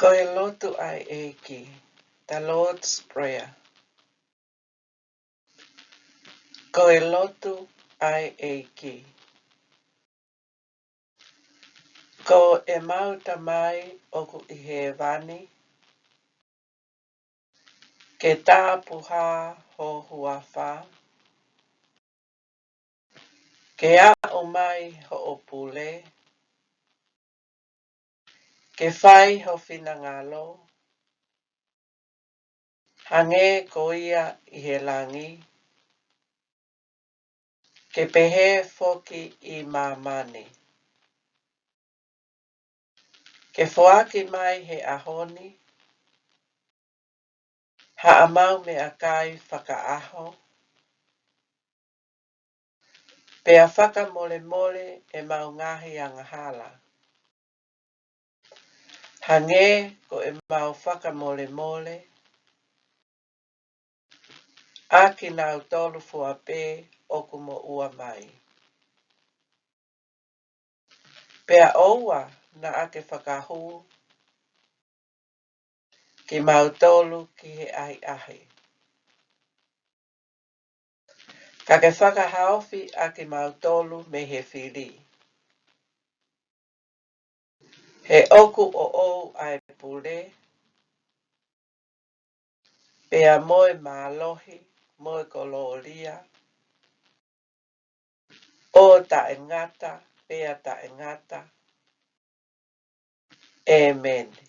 Koe lotu ai eki, the Lord's Prayer. Koe lotu ai eki. Ko e mauta mai oku I he wani, ke tā puha ho huawha, ke a o mai ho o pule, ke whai ho whinangalo, hange ko ia I he langi, ke pehe foki I mamani. Ke whoaki mai he ahoni, ha amau me a kai whakaaho, pea whaka mole mole e mau ngahi angahala. Hange ko e mau whaka mole mole, a ki nau tolu fua pē oku mo ua mai. Pea oua na ake whakahu ki mau tolu ki he ahi ahi. Ka ke whakahaofi a ki mau tolu me he whiri. He oku o ou ai pule, pea moe mālohi, moe koloria, o ta e ngata, pea ta e ngata. Amen.